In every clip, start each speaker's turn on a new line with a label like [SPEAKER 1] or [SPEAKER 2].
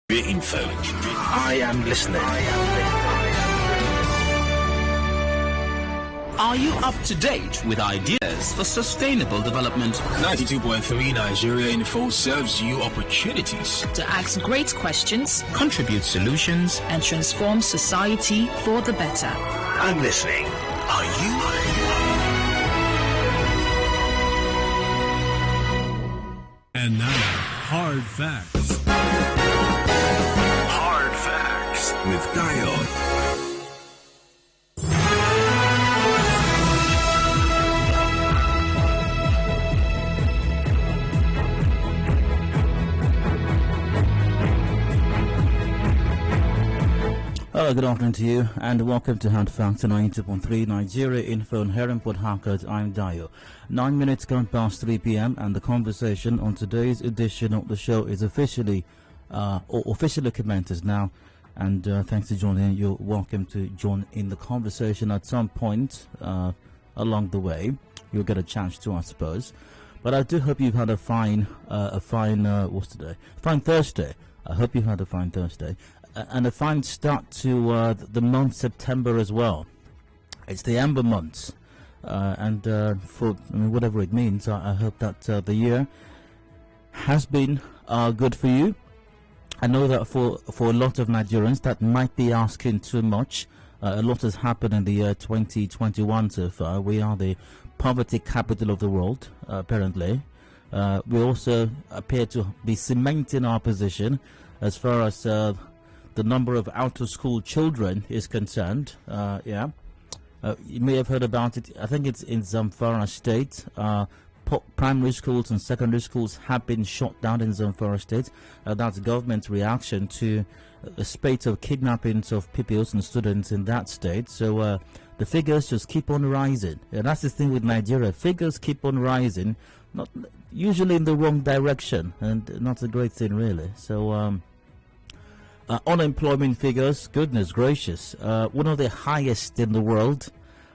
[SPEAKER 1] Info. I am listening.
[SPEAKER 2] Are you up to date with ideas for sustainable development?
[SPEAKER 1] 92.3 Nigeria Info serves you opportunities
[SPEAKER 3] to ask great questions,
[SPEAKER 2] contribute solutions,
[SPEAKER 3] and transform society for the better.
[SPEAKER 1] I'm listening. Are you?
[SPEAKER 4] And now, Hard Facts.
[SPEAKER 1] Hard Facts with Dio.
[SPEAKER 5] Hello, good afternoon to you, and welcome to Hard Facts on 92.3 Nigeria Info and Heron Port Harcourt. I'm Dio. 9 minutes gone past 3 p.m. and the conversation on today's edition of the show is officially commences now. And thanks to joining in. You're welcome to join in the conversation at some point along the way. You'll get a chance to, I suppose. But I do hope you've had a fine what's today? Fine Thursday. I hope you've had a fine Thursday. And a fine start to the month September as well. It's the Amber months, and for whatever it means, I hope that the year has been good for you. I know that for a lot of Nigerians, that might be asking too much. A lot has happened in the year 2021 so far. We are the poverty capital of the world, apparently. We also appear to be cementing our position as far as the number of out-of-school children is concerned. You may have heard about it. I think it's in Zamfara State. Primary schools and secondary schools have been shut down in Zamfara State. That's government's reaction to a spate of kidnappings of pupils and students in that state. So the figures just keep on rising. And that's the thing with Nigeria. Figures keep on rising, not usually in the wrong direction, and not a great thing, really. So unemployment figures, goodness gracious, one of the highest in the world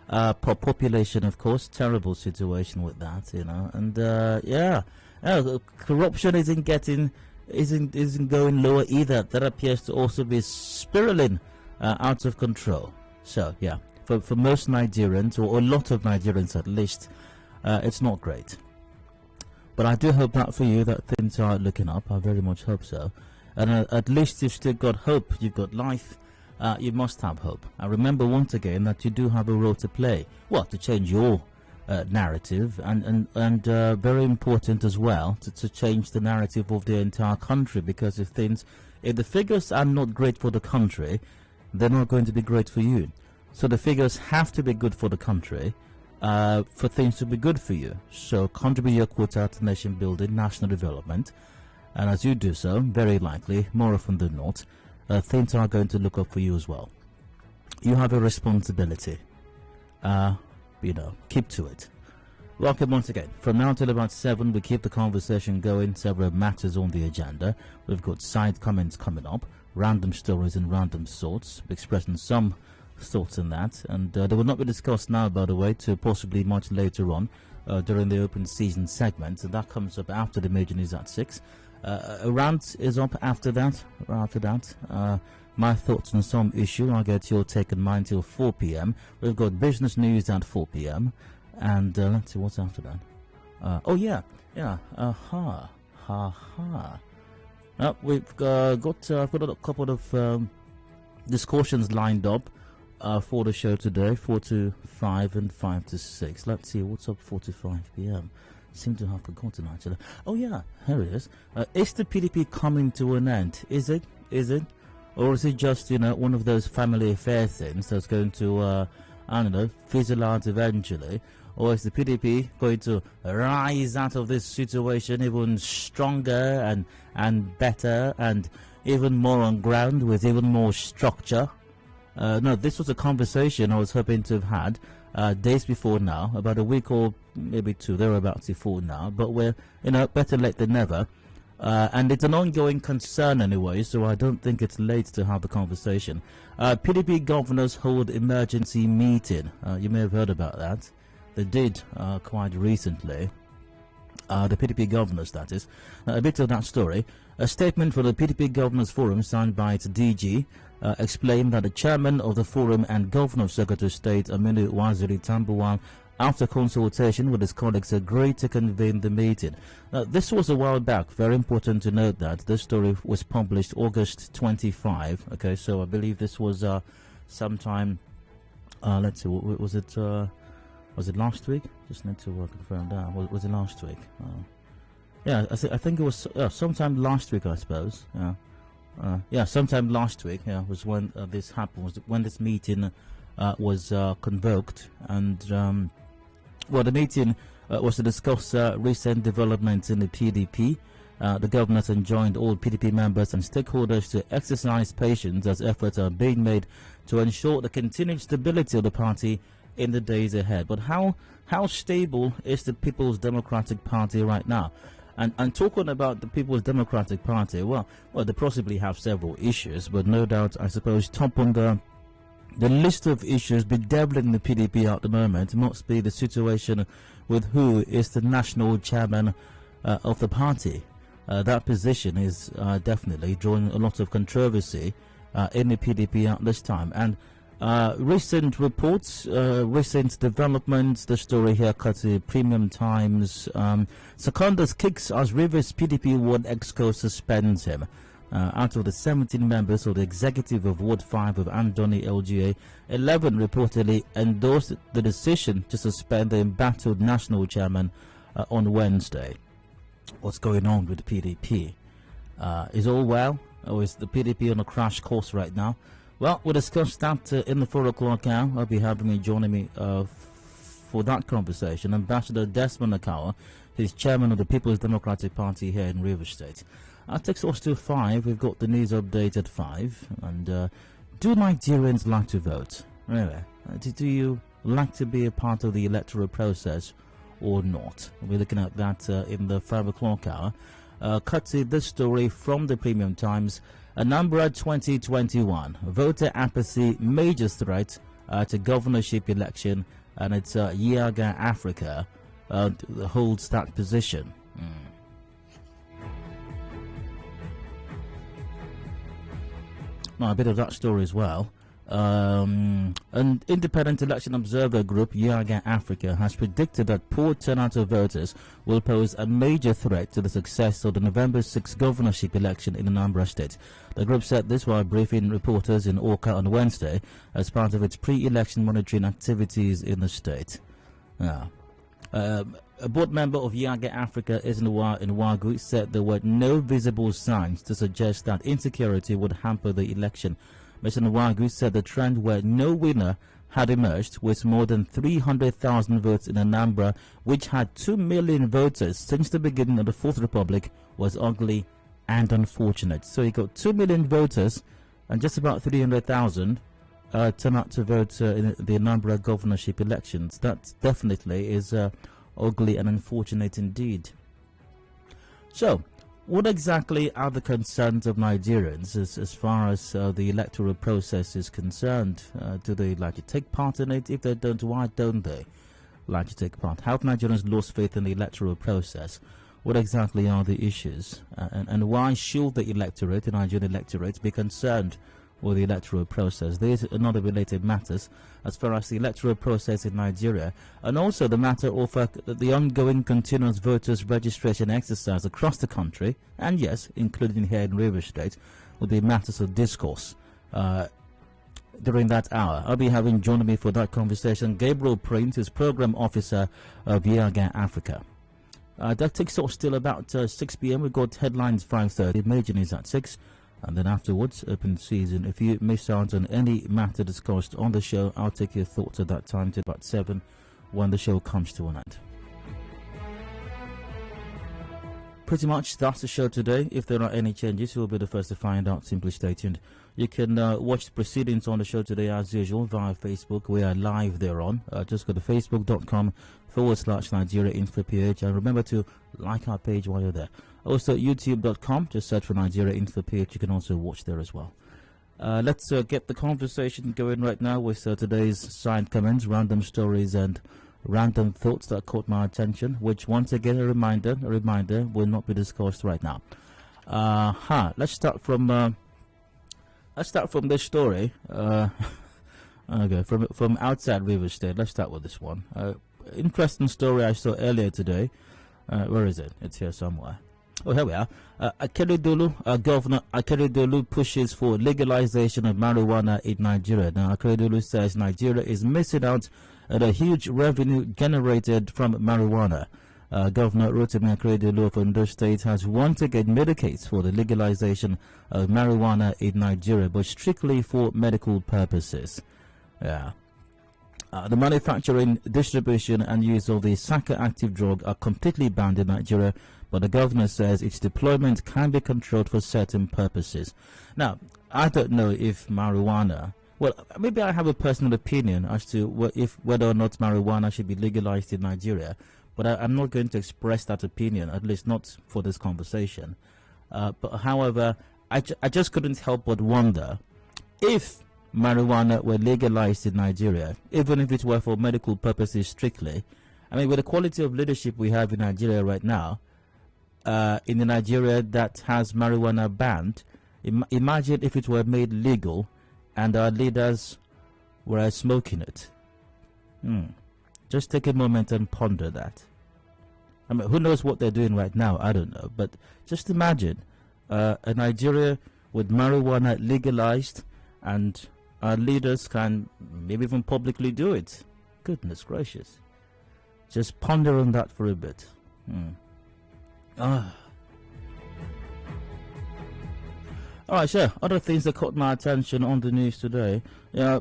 [SPEAKER 5] per population, of course. Terrible situation with that, and corruption isn't going lower either. That appears to also be spiraling out of control. So yeah, for most Nigerians, or a lot of Nigerians at least, it's not great. But I do hope that for you that things are looking up. I very much hope so. And at least you've still got hope, you've got life, you must have hope. And remember once again that you do have a role to play, well, to change your narrative, and very important as well, to change the narrative of the entire country, because if the figures are not great for the country, they're not going to be great for you. So the figures have to be good for the country, for things to be good for you. So contribute your quota to nation building, national development. And as you do so, very likely, more often than not, things are going to look up for you as well. You have a responsibility. Keep to it. Welcome once again. From now till about 7, we keep the conversation going. Several matters on the agenda. We've got side comments coming up, random stories and random thoughts, expressing some thoughts in that. And they will not be discussed now, by the way, to possibly much later on during the open season segment. And that comes up after the major news at 6. A rant is up after that. My thoughts on some issue. I'll get your take and mine till 4 p.m. We've got business news at 4 p.m. And let's see what's after that. We've got a couple of discussions lined up for the show today, 4 to 5 and 5 to 6. Let's see what's up 4 to 5 p.m. Seem to have forgotten actually. Oh yeah, here it is. Is the PDP coming to an end? Is it? Or is it just, one of those family affair things that's going to, fizzle out eventually? Or is the PDP going to rise out of this situation even stronger and better and even more on ground with even more structure? No, this was a conversation I was hoping to have had days before now, about a week or maybe two, thereabouts before now, but we're, better late than never. And it's an ongoing concern anyway, so I don't think it's late to have the conversation. PDP governors hold emergency meeting. You may have heard about that. They did quite recently. The PDP governors, that is. A bit of that story. A statement from the PDP Governors Forum signed by its DG explained that the chairman of the forum and Governor of Secretary of State Aminu Waziri Tambuwal, after consultation with his colleagues, agreed to convene the meeting. This was a while back. Very important to note that this story was published August 25. Okay, so I believe this was sometime. Let's see, was it last week? Just need to confirm that. Was it last week? Yeah, I think it was sometime last week, I suppose. Yeah, sometime last week. Yeah, was when this happened. Was when this meeting was convoked, and well, the meeting was to discuss recent developments in the PDP. The governors enjoined all PDP members and stakeholders to exercise patience as efforts are being made to ensure the continued stability of the party in the days ahead. But how stable is the People's Democratic Party right now? And talking about the People's Democratic Party, well, they possibly have several issues, but no doubt, I suppose, top on the list of issues bedeviling the PDP at the moment must be the situation with who is the national chairman of the party. That position is definitely drawing a lot of controversy in the PDP at this time. And recent reports, recent developments, the story here cut to Premium Times. Secondus kicks as Rivers PDP Ward Exco suspends him. Out of the 17 members of the executive of Ward 5 of Andoni LGA, 11 reportedly endorsed the decision to suspend the embattled national chairman on Wednesday. What's going on with the PDP? Is all well, or is the PDP on a crash course right now? Well, we'll discuss that in the 4 o'clock hour. I'll be having me joining me for that conversation. Ambassador Desmond Akawa, he's chairman of the People's Democratic Party here in Rivers State. At 6 or to 5, we've got the news update at 5. And do Nigerians like to vote? Really? Do you like to be a part of the electoral process or not? We're looking at that in the 5 o'clock hour. Cut to this story from the Premium Times. Anambra 2021. Voter apathy, major threat to governorship election, and it's Yiaga Africa holds that position. Now, a bit of that story as well. An independent election observer group, Yiaga Africa, has predicted that poor turnout of voters will pose a major threat to the success of the November 6 governorship election in Anambra State. The group said this while briefing reporters in Awka on Wednesday as part of its pre-election monitoring activities in the state. A board member of Yiaga Africa, Ezinwa Nwagu, said there were no visible signs to suggest that insecurity would hamper the election. Mr. Nwagu said the trend where no winner had emerged with more than 300,000 votes in Anambra, which had 2 million voters since the beginning of the Fourth Republic, was ugly and unfortunate. So you got 2 million voters and just about 300,000 turn out to vote in the Anambra governorship elections. That definitely is ugly and unfortunate indeed. So, what exactly are the concerns of Nigerians as far as the electoral process is concerned? Do they like to take part in it? If they don't, why don't they like to take part? How have Nigerians lost faith in the electoral process? What exactly are the issues? And why should the electorate, the Nigerian electorate, be concerned with the electoral process? These are other related matters as far as the electoral process in Nigeria, and also the matter of the ongoing continuous voters registration exercise across the country, and yes, including here in Rivers State, will be matters of discourse during that hour. I'll be having joining me for that conversation Gabriel Prince, who's program officer of Yiaga Africa. That takes us till about 6 p.m. We've got headlines 5:30, major news at 6. And then afterwards, open season. If you miss out on any matter discussed on the show, I'll take your thoughts at that time to about 7 when the show comes to an end. Pretty much that's the show today. If there are any changes, you'll be the first to find out. Simply stay tuned. You can watch the proceedings on the show today as usual via Facebook. We are live there on. Just go to facebook.com/Nigeria Info PH, and remember to like our page while you're there. Also youtube.com, just search for Nigeria Info PH. You can also watch there as well. Let's get the conversation going right now with today's side comments, random stories, and random thoughts that caught my attention, which once again a reminder will not be discussed right now. Let's start from this story. Okay, from outside River State. Let's start with this one. Interesting story I saw earlier today. Where is it? It's here somewhere. Oh, here we are. Governor Adedayo pushes for legalization of marijuana in Nigeria. Now, Adedayo says Nigeria is missing out at a huge revenue generated from marijuana. Governor Rotimi Adedayo of Ondo State has once again made a case for the legalization of marijuana in Nigeria, but strictly for medical purposes. Yeah. The manufacturing, distribution and use of the psychoactive drug are completely banned in Nigeria, but the governor says its deployment can be controlled for certain purposes. Now, I don't know if marijuana, well, maybe I have a personal opinion as to whether or not marijuana should be legalized in Nigeria, but I'm not going to express that opinion, at least not for this conversation. But however, I just couldn't help but wonder if marijuana were legalized in Nigeria, even if it were for medical purposes strictly. I mean, with the quality of leadership we have in Nigeria right now, in the Nigeria that has marijuana banned, imagine if it were made legal and our leaders were smoking it. Just take a moment and ponder that. I mean, who knows what they're doing right now? I don't know. But just imagine a Nigeria with marijuana legalized and our leaders can maybe even publicly do it. Goodness gracious. Just ponder on that for a bit. Alright, sure. Other things that caught my attention on the news today.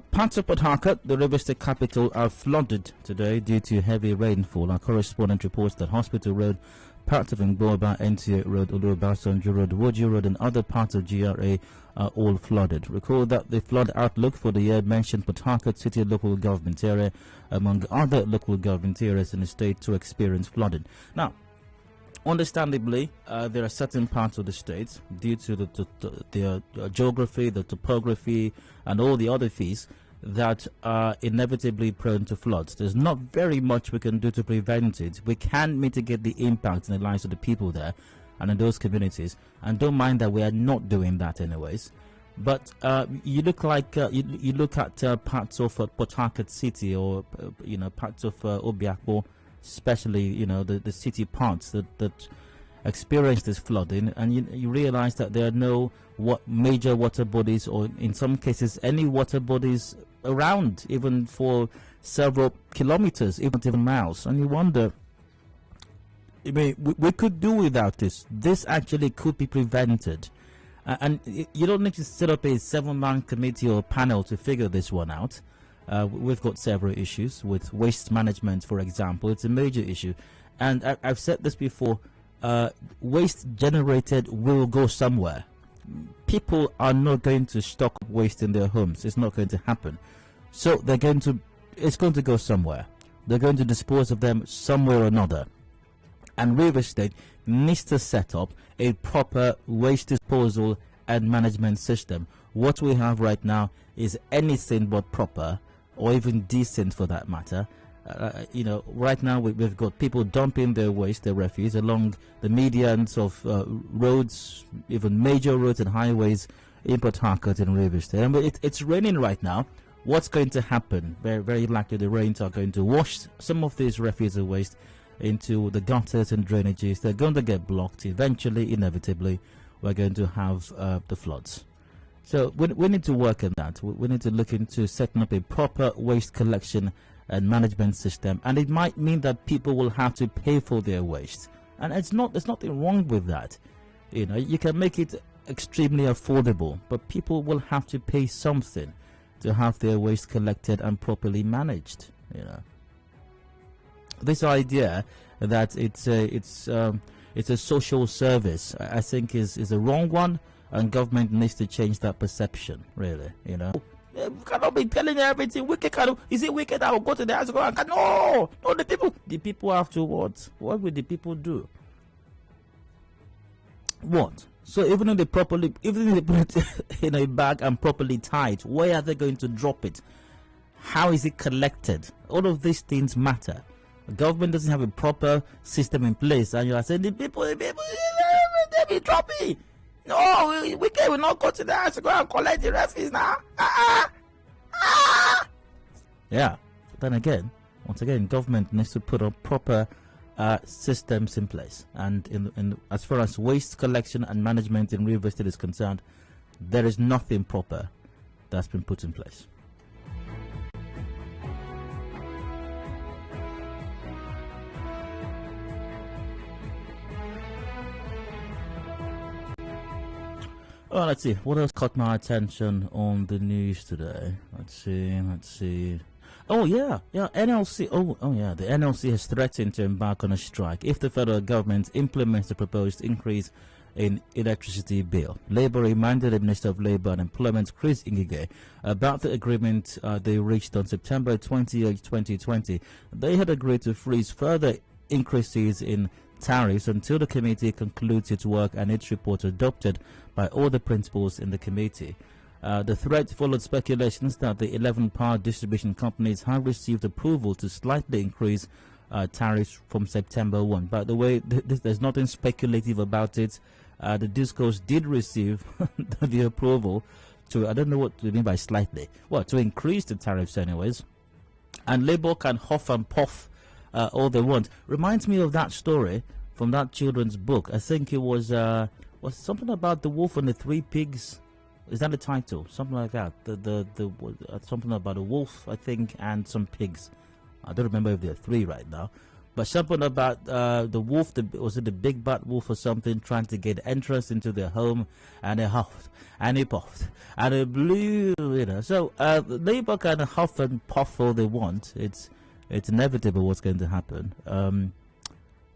[SPEAKER 5] Parts of Port Harcourt, the River State capital, are flooded today due to heavy rainfall. Our correspondent reports that Hospital Road, parts of Ngboba, NTA Road, Oluwabasanjo Road, Woji Road and other parts of GRA are all flooded. Recall that the flood outlook for the year mentioned Port Harcourt City local government area among other local government areas in the state to experience flooding. Now, understandably, there are certain parts of the state, due to the geography, the topography, and all the other fees, that are inevitably prone to floods. There's not very much we can do to prevent it. We can mitigate the impact in the lives of the people there and in those communities, and don't mind that we are not doing that anyways. But you look like you look at parts of Port Harcourt City, or parts of Obiakpo, especially the city parts that experience this flooding, and you realize that there are no major water bodies, or in some cases any water bodies around, even for several kilometers, even miles. And you wonder, I mean, we could do without this. This actually could be prevented. And you don't need to set up a 7-man committee or panel to figure this one out. We've got several issues with waste management, for example. It's a major issue. And I've said this before, waste generated will go somewhere. People are not going to stock up waste in their homes. It's not going to happen. So it's going to go somewhere. They're going to dispose of them somewhere or another. And River State needs to set up a proper waste disposal and management system. What we have right now is anything but proper, or even decent for that matter. Right now we've got people dumping their waste, their refuse, along the medians of roads, even major roads and highways in Port Harcourt and River State. And it's raining right now. What's going to happen? Very, very likely the rains are going to wash some of these refuse and waste into the gutters and drainages. They're going to get blocked. Eventually, inevitably, we're going to have the floods. So we need to work on that. We need to look into setting up a proper waste collection and management system, and it might mean that people will have to pay for their waste, and there's nothing wrong with that. You can make it extremely affordable, but people will have to pay something to have their waste collected and properly managed. This idea that it's a social service, I think is a wrong one, and government needs to change that perception, really. We cannot be telling you everything. Wicked is it wicked? I will go to the house and go, no, the people have to what will the people do? What? So even if they put it in a bag and properly tied, where are they going to drop it? How is it collected? All of these things matter. The government doesn't have a proper system in place, and you are saying the people, they be dropping. No, we will not go to the house to go and collect the refugees now. Yeah. Then again, once again, government needs to put up proper systems in place. And in as far as waste collection and management in River State is concerned, there is nothing proper that's been put in place. Oh, let's see. What else caught my attention on the news today? Let's see. Oh, yeah. NLC. Oh, yeah. The NLC has threatened to embark on a strike if the federal government implements the proposed increase in electricity bill. Labour reminded the Minister of Labour and Employment, Chris Ngige, about the agreement they reached on September 28, 2020. They had agreed to freeze further increases in tariffs until the committee concludes its work and its report adopted by all the principals in the committee. The threat followed speculations that the 11 power distribution companies have received approval to slightly increase tariffs from September 1. By the way, there's nothing speculative about it. The discos did receive the approval to, I don't know what they mean by slightly, well, to increase the tariffs anyways. And Labour can huff and puff all they want. Reminds me of that story from that children's book. I think it was something about the wolf and the three pigs. Is that the title? Something like that. Something about a wolf, I think, and some pigs. I don't remember if there are three right now. But something about the wolf, was it the big bad wolf or something, trying to get entrance into their home, and they huffed, and they puffed, and they blew, So Labour can huff and puff all they want. It's inevitable what's going to happen.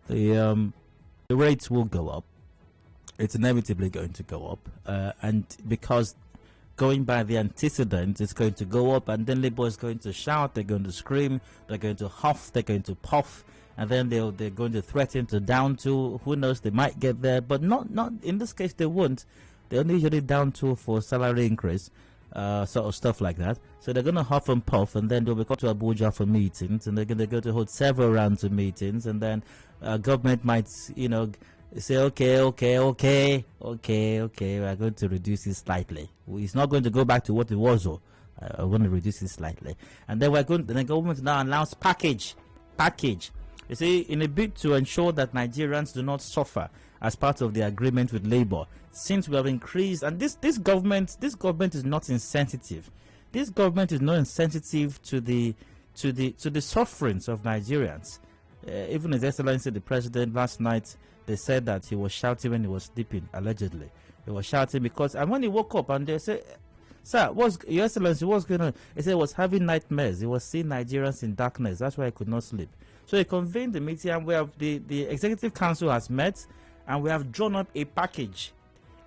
[SPEAKER 5] The rates will go up. It's inevitably going to go up, and because going by the antecedents, it's going to go up, and then Labour is going to shout, they're going to scream, they're going to huff, they're going to puff, and then they're going to threaten to down to, who knows, they might get there, but not in this case they won't. They're only usually down to for salary increase, sort of stuff like that. So they're going to huff and puff, and then they'll be called to Abuja for meetings, and they're going to go to hold several rounds of meetings, and then government might, say, okay, we're going to reduce it slightly. It's not going to go back to what it was, though. I want to reduce it slightly. And then the government now announce package. You see, in a bid to ensure that Nigerians do not suffer as part of the agreement with Labour, since we have increased, and this government is not insensitive. This government is not insensitive to the sufferings of Nigerians. Even His Excellency the President last night, they said that he was shouting when he was sleeping, allegedly. He was shouting because, and when he woke up and they said, "Sir, Your Excellency, what's going on?" He said he was having nightmares. He was seeing Nigerians in darkness. That's why he could not sleep. So he convened the meeting, and we have the Executive Council has met, and we have drawn up a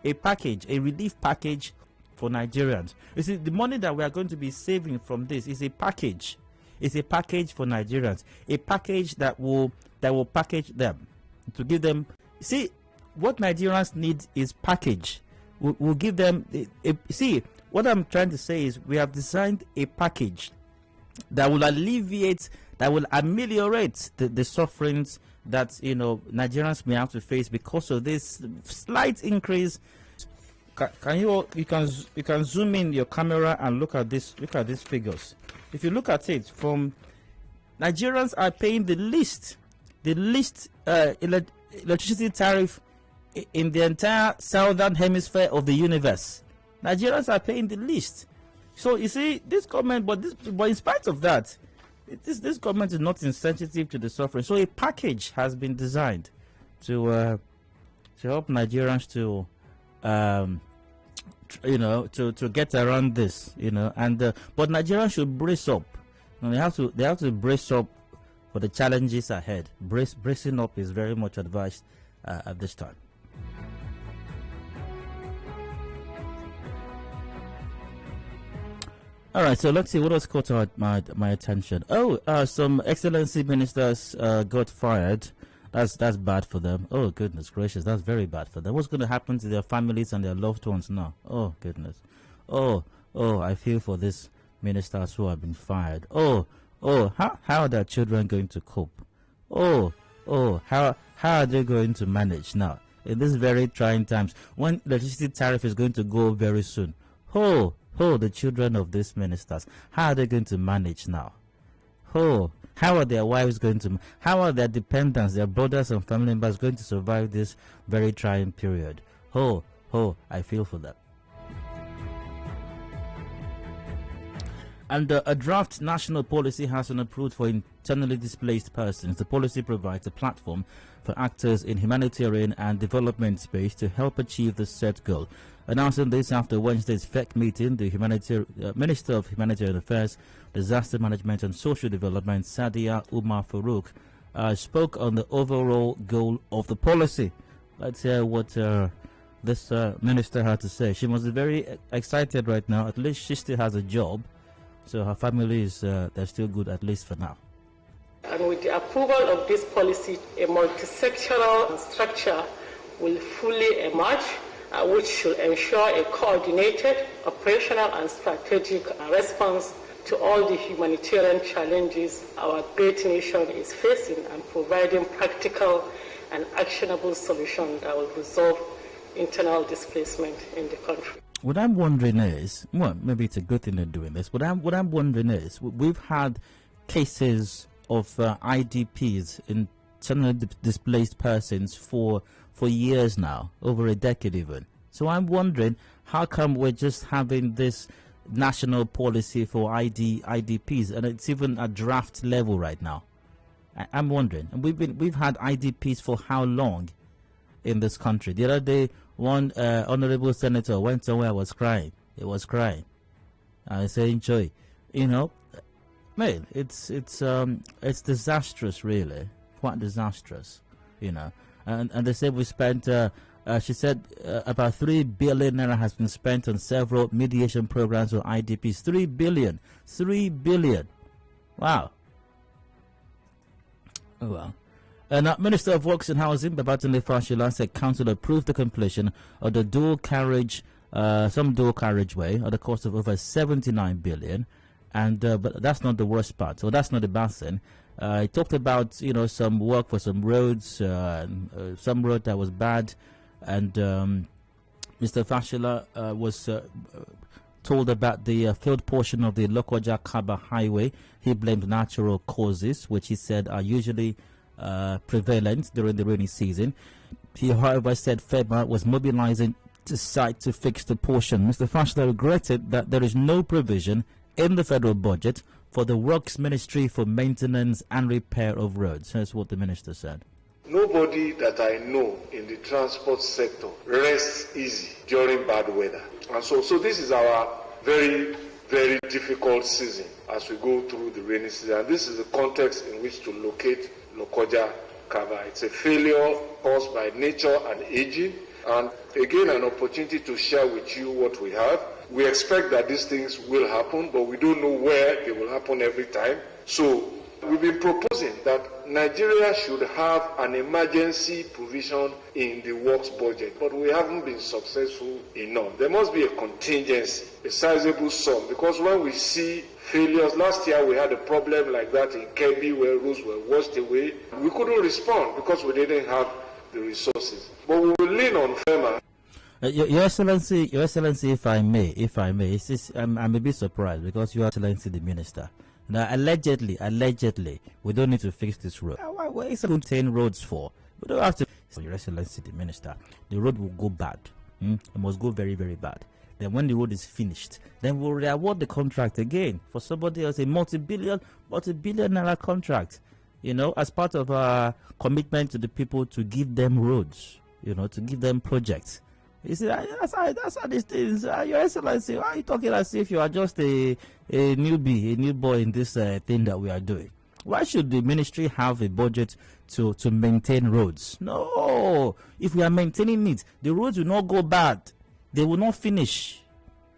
[SPEAKER 5] relief package for Nigerians. You see, the money that we are going to be saving from this is a package. It's a package for Nigerians. A package that will package them, to give them. See, what Nigerians need is package. We'll give them. See, what I'm trying to say is we have designed a package that will alleviate, that will ameliorate the sufferings that Nigerians may have to face because of this slight increase. Can you can zoom in your camera and look at this? Look at these figures. If you look at it, from Nigerians are paying the least electricity tariff in the entire southern hemisphere of the universe. Nigerians are paying the least. So you see, this government, but in spite of that, this government is not insensitive to the suffering. So a package has been designed to help Nigerians to to get around this, and but Nigerians should brace up. They have to brace up for the challenges ahead. Bracing up is very much advised at this time. All right, so let's see what else caught my attention. Some excellency ministers got fired. That's bad for them. Oh, goodness gracious, that's very bad for them. What's going to happen to their families and their loved ones now? Oh, goodness. Oh, I feel for these ministers who have been fired. How are their children going to cope? How are they going to manage now in these very trying times when the electricity tariff is going to go very soon? The children of these ministers, how are they going to manage now? How are their wives going to, how are their dependents, their brothers and family members going to survive this very trying period? I feel for them. And a draft national policy has been approved for internally displaced persons. The policy provides a platform for actors in humanitarian and development space to help achieve the set goal. Announcing this after Wednesday's FEC meeting, the Minister of Humanitarian Affairs, Disaster Management and Social Development, Sadia Umar Farouk, spoke on the overall goal of the policy. Let's hear what this minister had to say. She must be very excited right now. At least she still has a job. So her family is they're still good, at least for now.
[SPEAKER 6] And with the approval of this policy, a multi-sectoral structure will fully emerge, which should ensure a coordinated, operational and strategic response to all the humanitarian challenges our great nation is facing, and providing practical and actionable solutions that will resolve internal displacement in the country.
[SPEAKER 5] What I'm wondering is, well, maybe it's a good thing they're doing this, but what I'm wondering is, we've had cases of IDPs, internally displaced persons, for years now, over a decade even. So I'm wondering, how come we're just having this national policy for IDPs, and it's even at draft level right now? I'm wondering. And we've had IDPs for how long in this country? The other day, one honorable senator went somewhere, was crying. It was crying. I say, enjoy. Man, it's disastrous, really, quite disastrous. And they said we spent. She said about 3 billion naira has been spent on several mediation programs for IDPs. 3 billion. Wow. Oh well. And Minister of Works and Housing, Babatunde Fashola, said council approved the completion of the dual carriageway at the cost of over 79 billion. And but that's not the worst part. So that's not the bad thing. He talked about some work for some roads, some road that was bad, and Mr. Fashola was told about the failed portion of the Lokoja Kaba Highway. He blamed natural causes, which he said are usually prevalent during the rainy season. He, however, said FEMA was mobilizing the site to fix the portion. Mr. Fashola regretted that there is no provision in the federal budget for the Works Ministry for maintenance and repair of roads. Here's what the minister said.
[SPEAKER 7] Nobody that I know in the transport sector rests easy during bad weather. And so this is our very, very difficult season as we go through the rainy season. And this is the context in which to locate Lokoja Kaba. It's a failure caused by nature and aging. And again, an opportunity to share with you what we have. We expect that these things will happen, but we don't know where they will happen every time. So we've been proposing that Nigeria should have an emergency provision in the works budget, but we haven't been successful enough. There must be a contingency, a sizable sum, because when we see failures, last year we had a problem like that in Kebbi where roads were washed away. We couldn't respond because we didn't have the resources. But we will lean on FEMA.
[SPEAKER 5] Your Excellency, if I may, I'm a bit surprised because Your Excellency the Minister. Now, allegedly, we don't need to fix this road. Why is it 10 roads for? We don't have to. So, Your Excellency the Minister, the road will go bad. It must go very, very bad. Then when the road is finished, then we'll re-award the contract again for somebody else, a multi-billion naira contract, as part of our commitment to the people to give them roads, to give them projects. You see, that's how these things. Your Excellency, why are you talking as if you are just a newbie, a new boy in this thing that we are doing? Why should the ministry have a budget to maintain roads? No, if we are maintaining it, the roads will not go bad. They will not finish.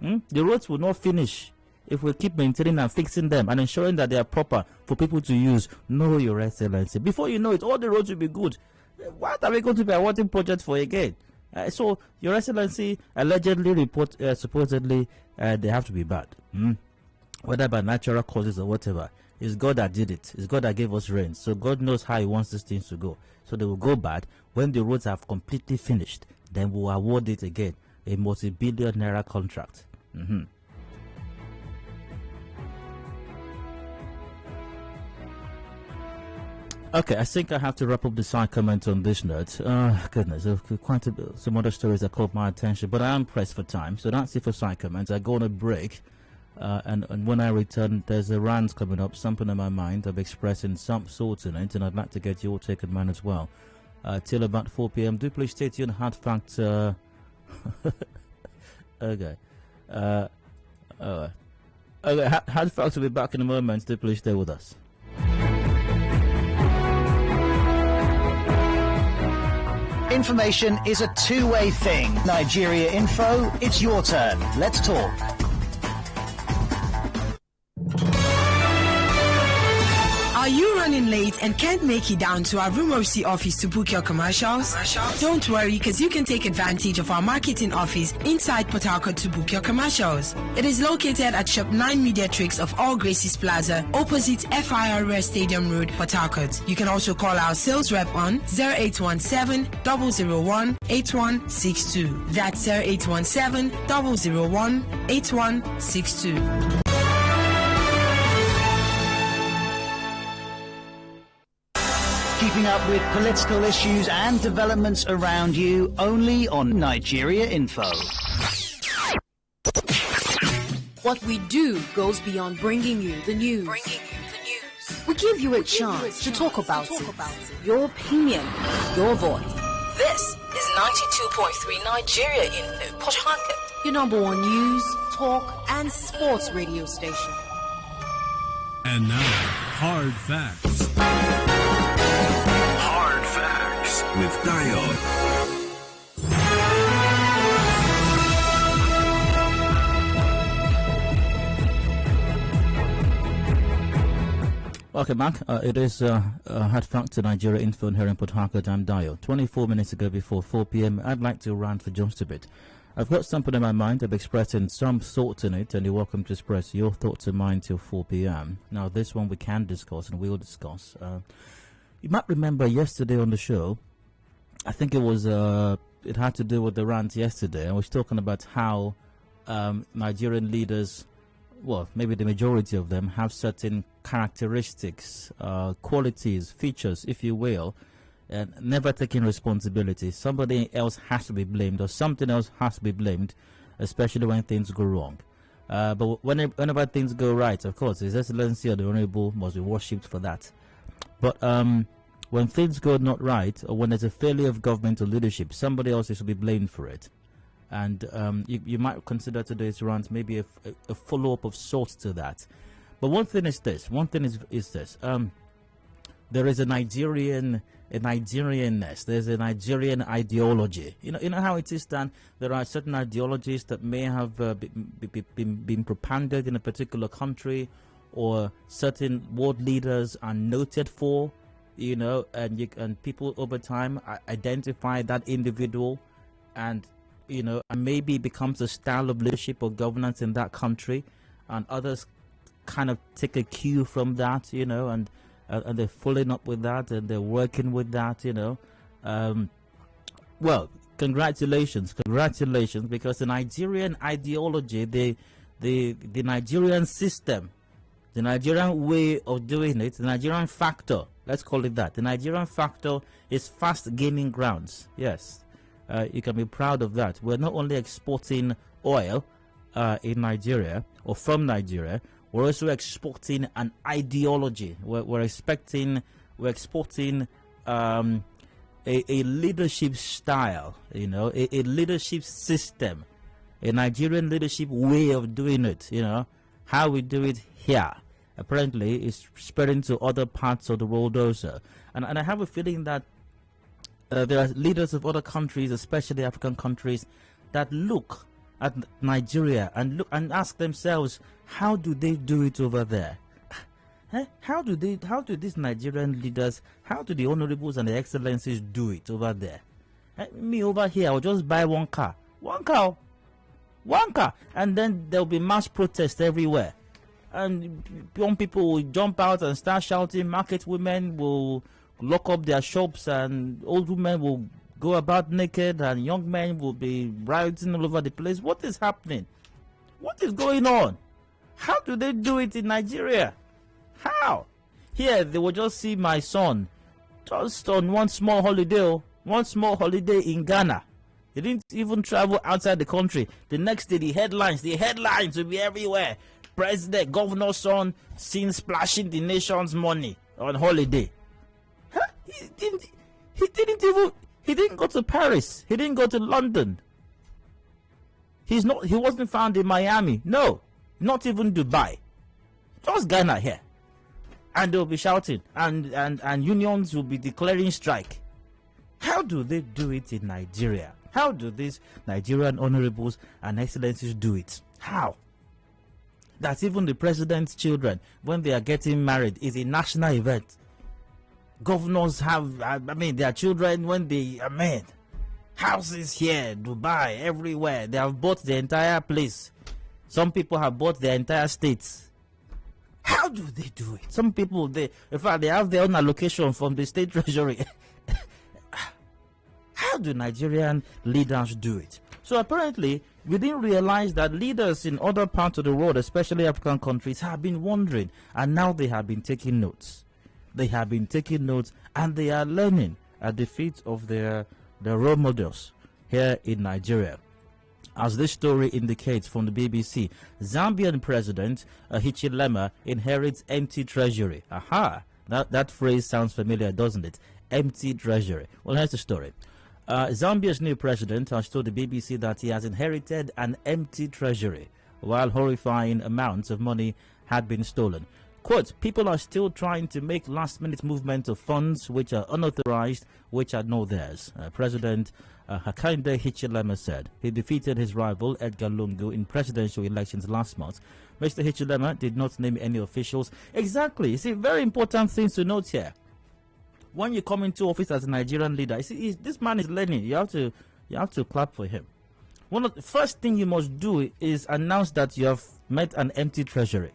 [SPEAKER 5] The roads will not finish if we keep maintaining and fixing them and ensuring that they are proper for people to use. No, Your Excellency. Before you know it, all the roads will be good. What are we going to be awarding projects for again? So, Your Excellency, allegedly supposedly, they have to be bad. Whether by natural causes or whatever. It's God that did it. It's God that gave us rain. So God knows how He wants these things to go. So they will go bad. When the roads have completely finished, then we'll award it again. A multi-billion naira contract. Okay, I think I have to wrap up the side comment on this note. Goodness, quite some other stories that caught my attention, but I am pressed for time, so that's it for side comments. I go on a break, and when I return, there's a rant coming up, something in my mind. I'm expressing some sorts in it, and I'd like to get your take on mine as well. Till about 4 p.m. Do please stay tuned. Hard Fact. Okay. Okay. Hard Fact will be back in a moment. Do please stay with us.
[SPEAKER 8] Information is a two-way thing. Nigeria Info, it's your turn. Let's talk.
[SPEAKER 9] Are you running late and can't make it down to our Rumorsi office to book your commercials? Don't worry, because you can take advantage of our marketing office inside Port Harcourt to book your commercials. It is located at Shop 9 Mediatrix of All Graces Plaza, opposite FIRS Stadium Road, Port Harcourt. You can also call our sales rep on 0817-001-8162. That's 0817-001-8162.
[SPEAKER 8] Keeping up with political issues and developments around you, only on Nigeria Info.
[SPEAKER 10] What we do goes beyond bringing you the news. We give you a chance to talk about it. Your opinion, your voice. This is 92.3 Nigeria Info, Port Harcourt, your number one news, talk, and sports radio station.
[SPEAKER 4] And now, Hard Facts.
[SPEAKER 2] Hard Facts with Dayo.
[SPEAKER 5] Welcome back. It is Hard Fact to Nigeria Info here in Port Harcourt. I'm Dayo. 24 minutes ago before 4 p.m. I'd like to rant for just a bit. I've got something in my mind. I'm expressing some thoughts in it, and you're welcome to express your thoughts in mine till 4 p.m. Now, this one we can discuss and we'll discuss. You might remember yesterday on the show, I think it was, it had to do with the rant yesterday. I was talking about how Nigerian leaders, well, maybe the majority of them, have certain characteristics, qualities, features, if you will, and never taking responsibility. Somebody else has to be blamed, or something else has to be blamed, especially when things go wrong. But whenever things go right, of course, His Excellency or the Honorable must be worshipped for that. But when things go not right, or when there's a failure of government or leadership, somebody else is to be blamed for it. And you might consider today's rant maybe a follow-up of sorts to that. But one thing is this. There is a Nigerianness. There's a Nigerian ideology. You know how it is done. There are certain ideologies that may have been propagated in a particular country, or certain world leaders are noted for. And people over time identify that individual, and maybe it becomes a style of leadership or governance in that country, and others kind of take a cue from that, and they're following up with that, and they're working with that, well, congratulations, because the Nigerian ideology, the Nigerian system, the Nigerian way of doing it, the Nigerian factor, let's call it that, the Nigerian factor is fast gaining grounds. Yes, you can be proud of that. We're not only exporting oil in Nigeria or from Nigeria, we're also exporting an ideology. We're exporting a leadership style, a leadership system, a Nigerian leadership way of doing it, how we do it here. Apparently, it's spreading to other parts of the world also. And I have a feeling that there are leaders of other countries, especially African countries, that look at Nigeria and ask themselves, how do they do it over there? How do these Nigerian leaders, how do the honorables and the excellencies do it over there? Me over here, I'll just buy one car, and then there'll be mass protest everywhere. and young people will jump out and start shouting. Market women will lock up their shops, and old women will go about naked, and young men will be rioting all over the place. What is happening? What is going on? How do they do it in Nigeria? How? Here, they will just see my son just on one small holiday in Ghana. He didn't even travel outside the country. The next day, the headlines will be everywhere. President, governor's son seen splashing the nation's money on holiday. Huh? He didn't go to Paris. He didn't go to London. He wasn't found in Miami. No, not even Dubai. Just Ghana here. And they'll be shouting, and unions will be declaring strike. How do they do it in Nigeria? How do these Nigerian honorables and excellencies do it? How? That even the president's children, when they are getting married, is a national event. Governors have, their children, when they, houses here, Dubai, everywhere. They have bought the entire place. Some people have bought the entire states. How do they do it? Some people, in fact, they have their own allocation from the state treasury. How do Nigerian leaders do it? So apparently, we didn't realize that leaders in other parts of the world, especially African countries, have been wondering, and now they have been taking notes. They have been taking notes, and they are learning at the feet of their role models here in Nigeria. As this story indicates from the BBC, Zambian President Hichilema inherits empty treasury. Aha! That phrase sounds familiar, doesn't it? Empty treasury. Well, here's the story. Zambia's new president has told the BBC that he has inherited an empty treasury, while horrifying amounts of money had been stolen. Quote, people are still trying to make last-minute movement of funds which are unauthorized, which are not theirs. President Hichilema said. He defeated his rival Edgar Lungu in presidential elections last month. Mr. Hichilema did not name any officials. Exactly. You see, very important things to note here. When you come into office as a Nigerian leader, you see, this man is learning. You have to clap for him. One of the first thing you must do is announce that you have met an empty treasury.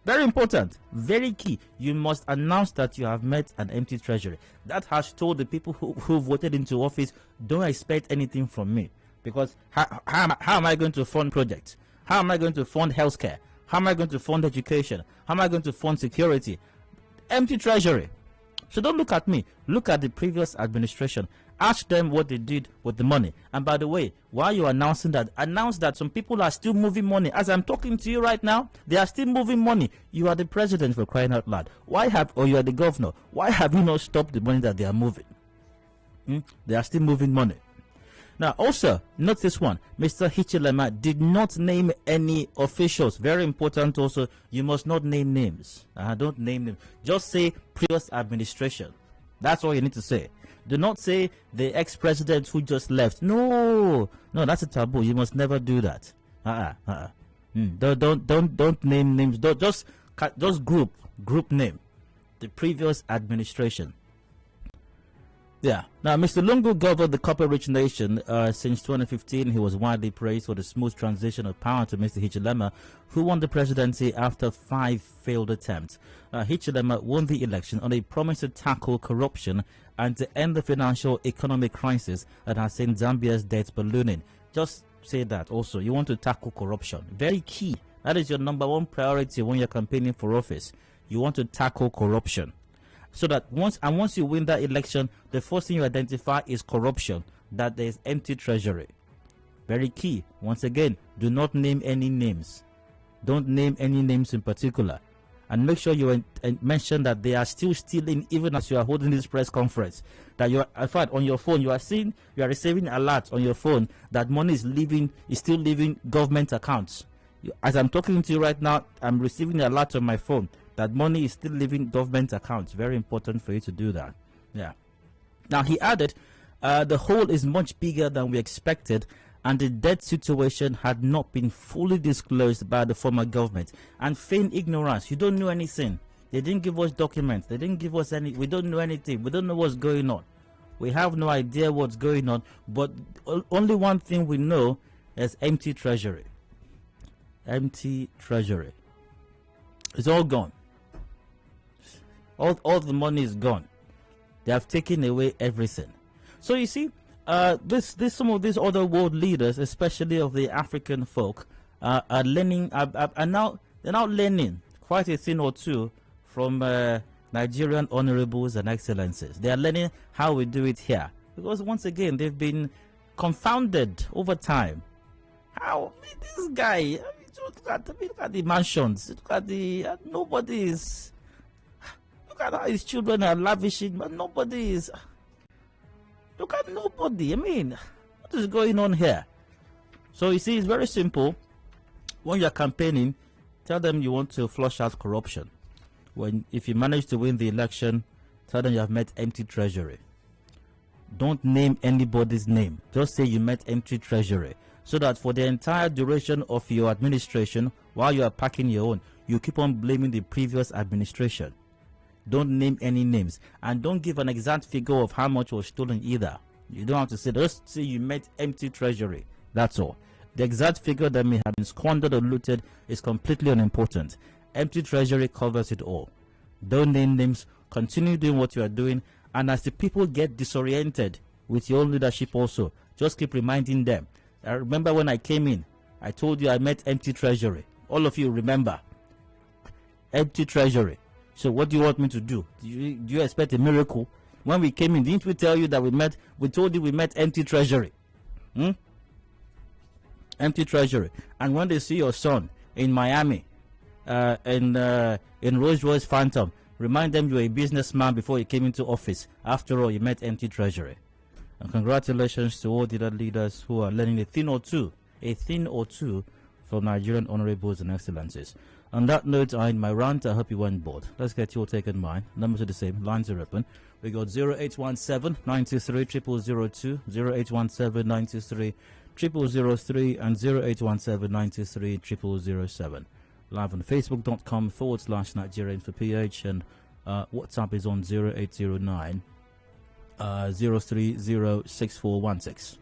[SPEAKER 5] Very important, very key. You must announce that you have met an empty treasury. That has told the people who voted into office, don't expect anything from me. Because how am I going to fund projects? How am I going to fund healthcare? How am I going to fund education? How am I going to fund security? Empty treasury. So don't look at me. Look at the previous administration. Ask them what they did with the money. And by the way, while you're announcing that, announce that some people are still moving money. As I'm talking to you right now, they are still moving money. You are the president, for crying out loud. Or you are the governor. Why have you not stopped the money that they are moving? They are still moving money. Now, also, note this one. Mr. Hichilema did not name any officials. Very important also, you must not name names. Don't name them. Just say previous administration. That's all you need to say. Do not say the ex-president who just left. No, that's a taboo. You must never do that. Don't name names. Just group name. The previous administration. Yeah. Now, Mr. Lungu governed the copper-rich nation since 2015. He was widely praised for the smooth transition of power to Mr. Hichilema, who won the presidency after 5 failed attempts. Hichilema won the election on a promise to tackle corruption and to end the financial economic crisis that has seen Zambia's debt ballooning. Just say that also. You want to tackle corruption. Very key. That is your number one priority when you're campaigning for office. You want to tackle corruption. So that once you win that election, the first thing you identify is corruption, that there is empty treasury. Very key. Once again, do not name any names. Don't name any names in particular. And make sure you mention that they are still stealing even as you are holding this press conference. That you are, in fact, on your phone, you are receiving alerts on your phone that money is still leaving government accounts. As I'm talking to you right now, I'm receiving an alert on my phone that money is still leaving government accounts. Very important for you to do that. Yeah. Now, he added, the hole is much bigger than we expected, and the debt situation had not been fully disclosed by the former government. And feign ignorance. You don't know anything. They didn't give us documents. They didn't give us any. We don't know anything. We don't know what's going on. We have no idea what's going on. But only one thing we know is empty treasury. Empty treasury. It's all gone. All the money is gone. They have taken away everything. So you see, this some of these other world leaders, especially of the African folk, are learning. They're now learning quite a thing or two from Nigerian honorables and excellencies. They are learning how we do it here, because once again they've been confounded over time. How this guy? Look at the mansions. Look at the nobody is. Look at how his children are lavishing, but nobody is. Look at nobody. I mean, what is going on here? So you see, it's very simple. When you're campaigning, tell them you want to flush out corruption. If you manage to win the election, tell them you have met empty treasury. Don't name anybody's name. Just say you met empty treasury, so that for the entire duration of your administration, while you are packing your own, you keep on blaming the previous administration. Don't name any names, and don't give an exact figure of how much was stolen either. You don't have to say, just say you met empty treasury. That's all. The exact figure that may have been squandered or looted is completely unimportant. Empty treasury covers it all. Don't name names. Continue doing what you are doing, and as the people get disoriented with your own leadership also, just keep reminding them. I remember when I came in, I told you I met empty treasury. All of you remember. Empty treasury. So what do you want me to do? Do you expect a miracle? When we came in, didn't we tell you that we told you we met empty treasury? Empty treasury. And when they see your son in Miami, in Rolls-Royce Phantom, remind them you were a businessman before you came into office. After all, you met empty treasury. And congratulations to all the other leaders who are learning a thing or two from Nigerian honorables and excellencies. On that note, I end my rant. I hope you weren't bored. Let's get your take on mine. Numbers are the same. Lines are open. We got 0817 923 0002, 0817 923 0003, and 0817 923 0007. Live on facebook.com/Nigeria for PH, and WhatsApp is on 0809 0306416.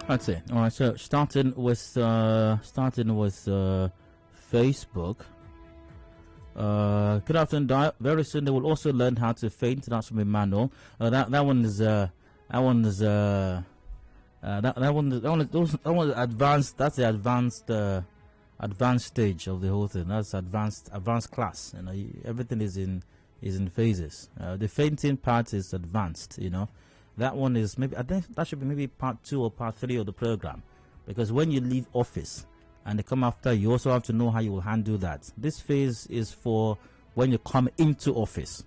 [SPEAKER 5] That's it. All right. So starting with Facebook. Good afternoon, Dio. Very soon they will also learn how to faint. That's from Emmanuel. That one is advanced. That's the advanced stage of the whole thing. That's advanced class. You know, everything is in phases. The fainting part is advanced. You know. That one is maybe, I think that should be maybe part 2 or part 3 of the program, because when you leave office and they come after, you also have to know how you will handle that. This phase is for when you come into office.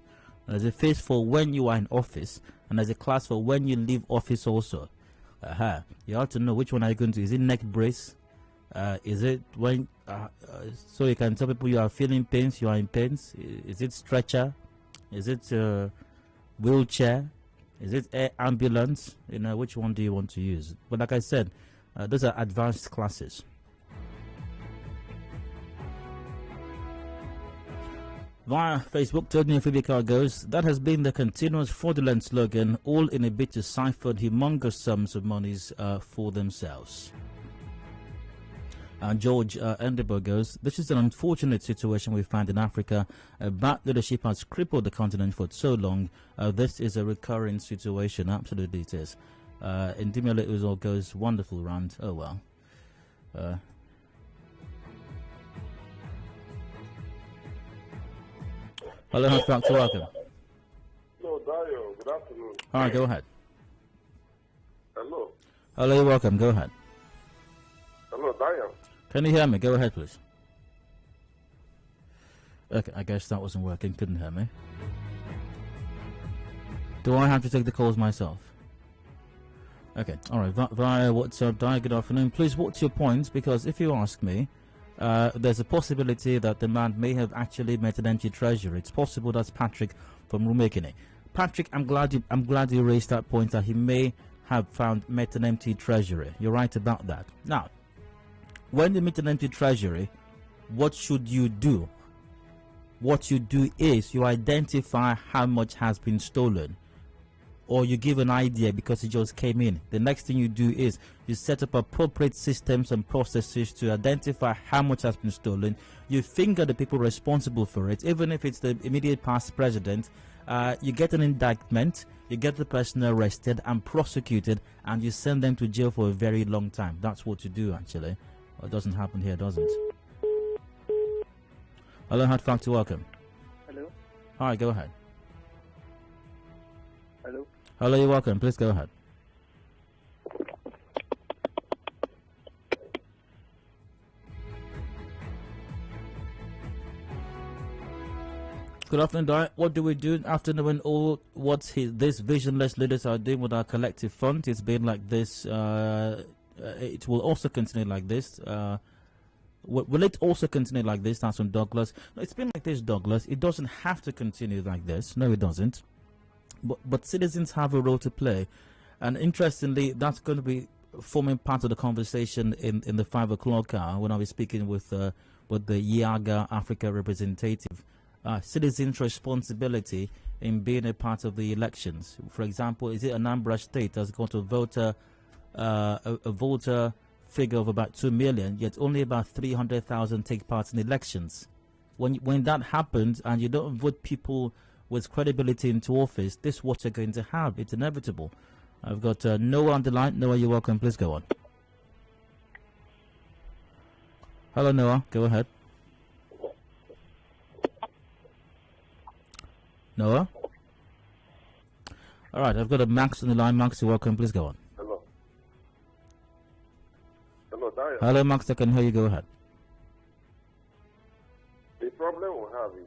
[SPEAKER 5] There's a phase for when you are in office, and there's a class for when you leave office also. You have to know which one are you going to. Is it neck brace? Is it when so you can tell people you are feeling pains, you are in pains? Is it stretcher? Is it wheelchair? Is it air ambulance? You know, which one do you want to use? But like I said, those are advanced classes. Via Facebook, Tony Fibika goes, that has been the continuous fraudulent slogan, all in a bid to siphon humongous sums of monies for themselves. George Endeber goes, this is an unfortunate situation we find in Africa. Bad leadership has crippled the continent for so long. This is a recurring situation. Absolutely it is. Indimele Uzo goes, wonderful rant. Oh well. Hello, Dr. Welcome.
[SPEAKER 11] Hello, Dayo. Good afternoon.
[SPEAKER 5] All right, go ahead.
[SPEAKER 11] Hello.
[SPEAKER 5] Hello, you're welcome. Go ahead.
[SPEAKER 11] Hello, Dayo.
[SPEAKER 5] Can you hear me? Go ahead, please. Okay, I guess that wasn't working. Couldn't hear me. Do I have to take the calls myself? Okay, all right. Via WhatsApp, Di, good afternoon. Please, what's your point? Because if you ask me, there's a possibility that the man may have actually met an empty treasury. It's possible. That's Patrick from Rumekine. Patrick, I'm glad you raised that point that he may have met an empty treasury. You're right about that. Now, when you meet an empty treasury, what should you do? what you do is you identify how much has been stolen, or you give an idea because it just came in. The next thing you do is you set up appropriate systems and processes to identify how much has been stolen. You finger the people responsible for it, even if it's the immediate past president. You get an indictment, you get the person arrested and prosecuted, and you send them to jail for a very long time. That's what you do, actually. Well, it doesn't happen here, does it? Hello, Hard Factor, welcome.
[SPEAKER 12] Hello.
[SPEAKER 5] All right, go ahead.
[SPEAKER 12] Hello.
[SPEAKER 5] Hello, you're welcome. Please go ahead. Good afternoon, Di. What do we do after knowing all what these visionless leaders are doing with our collective fund? It's been like this. It will also continue like this. Will it also continue like this? That's from Douglas. No, it's been like this, Douglas. It doesn't have to continue like this. No, it doesn't. But citizens have a role to play. And interestingly, that's going to be forming part of the conversation in the 5 o'clock hour when I'll be speaking with the Yaga Africa representative. Citizens' responsibility in being a part of the elections. For example, is it Anambra State has got a voter figure of about 2 million, yet only about 300,000 take part in elections? When that happens and you don't vote people with credibility into office, this is what you're going to have. It's inevitable. I've got Noah on the line. Noah, you're welcome. Please go on. Hello, Noah. Go ahead. Noah? All right, I've got a Max on the line. Max, you're welcome. Please go on.
[SPEAKER 11] Hello. Hello, Dario.
[SPEAKER 5] Hello, Max. I can hear you. Go ahead.
[SPEAKER 11] The problem we have is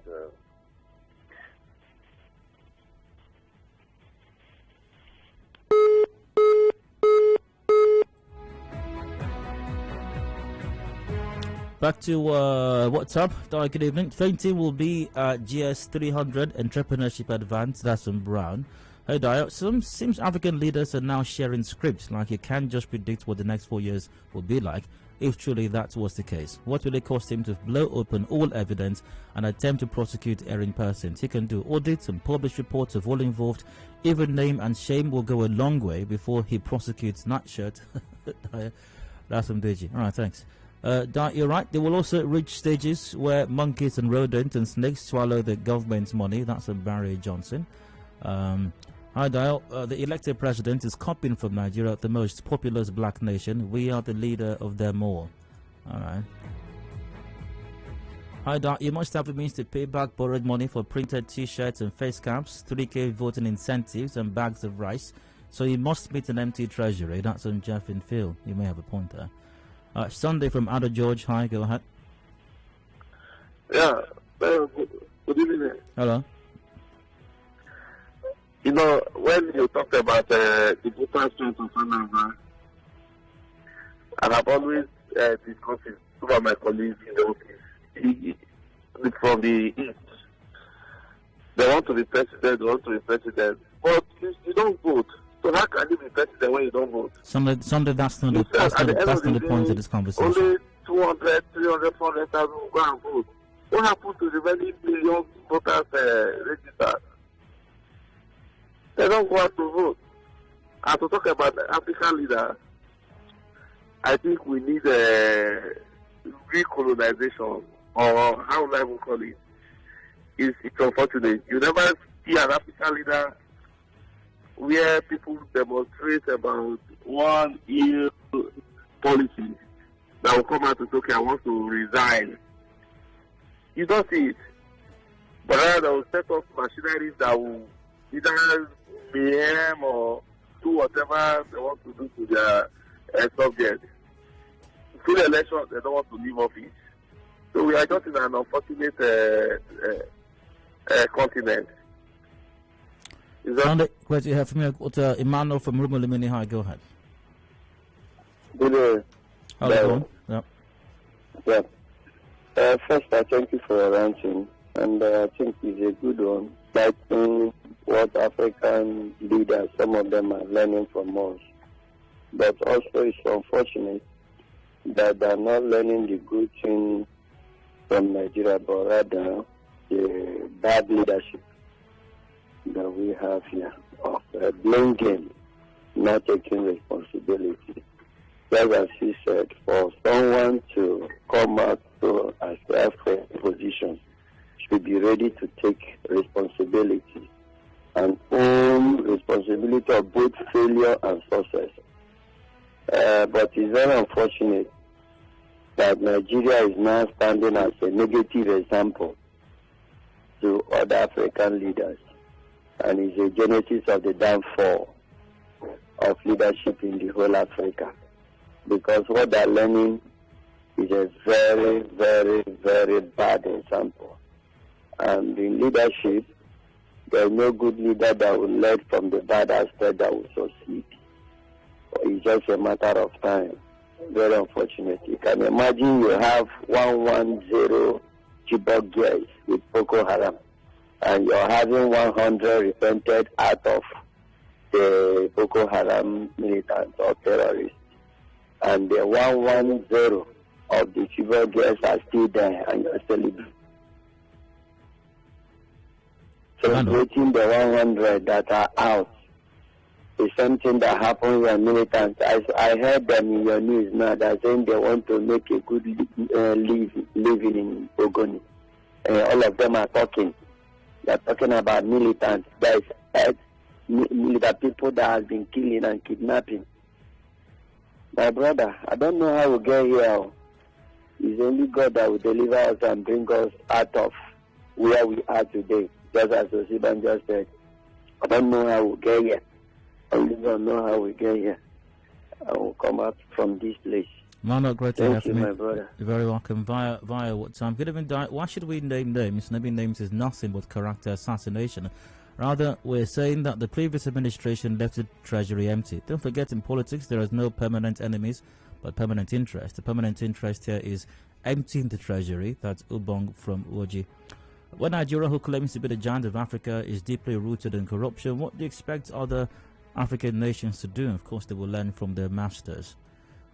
[SPEAKER 5] back to WhatsApp. Good evening. 20 will be GS 300 Entrepreneurship Advance. That's from Brown. Hey, Dio. Seems African leaders are now sharing scripts. Like you can't just predict what the next 4 years will be like. If truly that was the case, what will it cost him to blow open all evidence and attempt to prosecute erring persons? He can do audits and publish reports of all involved. Even name and shame will go a long way before he prosecutes Nutshirt. That's from Deji. All right, thanks. You're right. They will also reach stages where monkeys and rodents and snakes swallow the government's money. That's from Barry Johnson. Hi, Dial. The elected president is copying from Nigeria, the most populous black nation. We are the leader of them all. All right. Hi, Dial. You must have the means to pay back borrowed money for printed T-shirts and face caps, 3K voting incentives, and bags of rice. So you must meet an empty treasury. That's from Jeff in Phil. You may have a point there. Sunday from Ada George. Hi, go ahead.
[SPEAKER 11] Yeah. Good evening.
[SPEAKER 5] Hello.
[SPEAKER 11] You know, when you talked about the voter strength of Anambra, and I've always discussed it with some of my colleagues in the office, from the East. They want to be president, but you don't vote. So how can you be president when you don't vote?
[SPEAKER 5] Sunday, that's not the point of this conversation.
[SPEAKER 11] Only 200, 300, 400,000 will go and vote. What happened to the many million voters registered? They don't go out to vote. And to talk about the African leader, I think we need a recolonization, or how would I even call it? It's unfortunate. You never see an African leader where people demonstrate about one ill policy that will come out to say, okay, I want to resign. You don't see it. But rather they will set up machineries that will either mayhem or do whatever they want to do to their subjects. Through the election, they don't want to leave office. So we are just in an unfortunate continent.
[SPEAKER 5] Sunday, great to hear from you. Emmanuel from Rumulimini. Hi, go ahead.
[SPEAKER 13] Good day.
[SPEAKER 5] Hello, yeah.
[SPEAKER 13] Yeah. First, I thank you for your ranting, and I think it's a good one. Like what African leaders, some of them are learning from us. But also, it's unfortunate that they're not learning the good thing from Nigeria, but rather the bad leadership that we have here of blaming, not taking responsibility. Just as he said, for someone to come out to accept positions, should be ready to take responsibility and own responsibility of both failure and success. But it's very unfortunate that Nigeria is now standing as a negative example to other African leaders, and is a genesis of the downfall of leadership in the whole Africa. Because what they're learning is a very, very, very bad example. And in leadership, there's no good leader that will lead from the bad aspect that will succeed. It's just a matter of time. Very unfortunate. You can imagine you have 110 Chibok girls with Boko Haram, and you're having 100 repented out of the Boko Haram militants or terrorists. And the 110 of the Chibok girls are still there, and you're celebrating. Celebrating the 100 that are out is something that happens when militants. I heard them in your news now that saying they want to make a good living in Ogoni. All of them are talking. They're talking about militants. There's military people that have been killing and kidnapping. My brother, I don't know how we get here. It's only God that will deliver us and bring us out of where we are today. Just as Osiban just said, I don't know how we get here. I really don't know how we get here. I will come out from this place.
[SPEAKER 5] No, great to have
[SPEAKER 13] you, my brother.
[SPEAKER 5] You're very welcome. Via WhatsApp. Good evening. Why should we name names? Naming names is nothing but character assassination. Rather, we're saying that the previous administration left the Treasury empty. Don't forget, in politics, there is no permanent enemies, but permanent interest. The permanent interest here is emptying the Treasury. That's Ubong from Uoji. When Nigeria, who claims to be the giant of Africa, is deeply rooted in corruption, what do you expect other African nations to do? Of course, they will learn from their masters.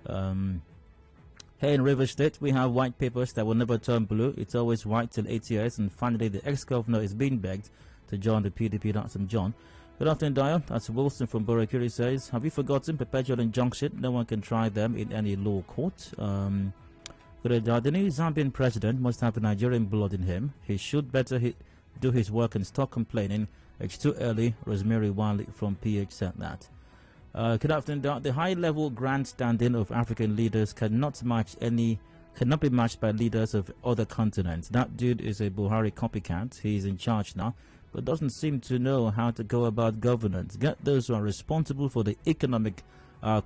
[SPEAKER 5] Here in River State, we have white papers that will never turn blue. It's always white till 8 years, and finally the ex-governor is being begged to join the PDP. That's from John. Good afternoon, Dio. That's Wilson from Borakiri says, have you forgotten perpetual injunction? No one can try them in any law court. The new Zambian president must have Nigerian blood in him. He should better do his work and stop complaining. It's too early. Rosemary Wiley from PH said that. Good afternoon. The high-level grandstanding of African leaders cannot be matched by leaders of other continents. That dude is a Buhari copycat. He's in charge now, but doesn't seem to know how to go about governance. Get those who are responsible for the economic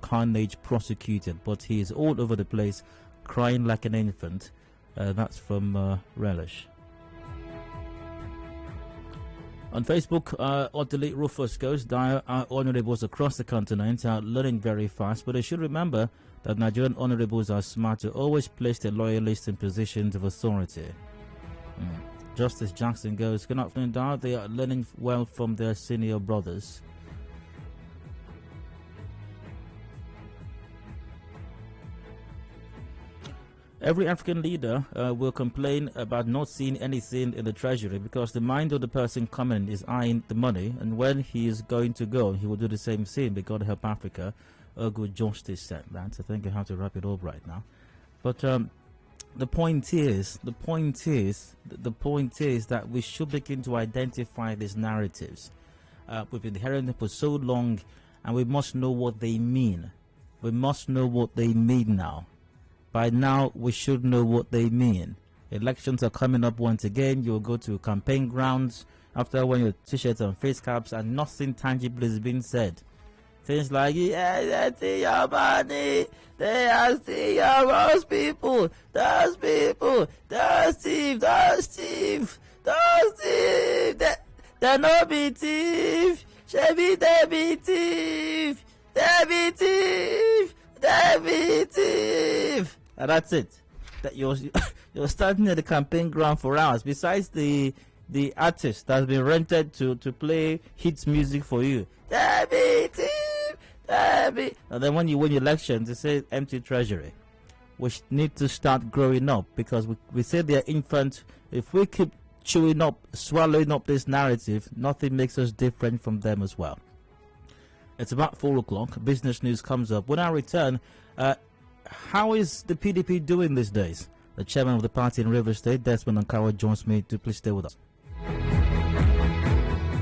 [SPEAKER 5] carnage prosecuted. But he is all over the place, crying like an infant. That's from Relish. On Facebook, Ottilie Rufus goes, our honorables across the continent are learning very fast, but they should remember that Nigerian honorables are smart to always place their loyalists in positions of authority. Justice Jackson goes, good afternoon, Dar. They are learning well from their senior brothers. Every African leader will complain about not seeing anything in the treasury because the mind of the person coming is eyeing the money, and when he is going to go, he will do the same thing. May God help Africa. Good Justice said that. I think I have to wrap it up right now. But the point is that we should begin to identify these narratives. We've been hearing them for so long, and we must know what they mean. We must know what they mean now. By now, we should know what they mean. Elections are coming up once again. You'll go to campaign grounds after wearing your t-shirts and face caps, and nothing tangible is being said. Things like, yeah, that's your money. They are still those people. Those people. Those thief. Those thief. Those thief. They're not be thief. Shebi, they be thief. They be thief. They be thief. And that's it. That you're standing at the campaign ground for hours. Besides the artist that's been rented to play hits music for you. And then when you win elections, they say empty treasury. We need to start growing up because we say they're infant. If we keep swallowing up this narrative. Nothing makes us different from them as well. It's about 4 o'clock. Business news comes up. When I return, how is the PDP doing these days? The chairman of the party in Rivers State, Desmond Ankawa, joins me to please stay with us.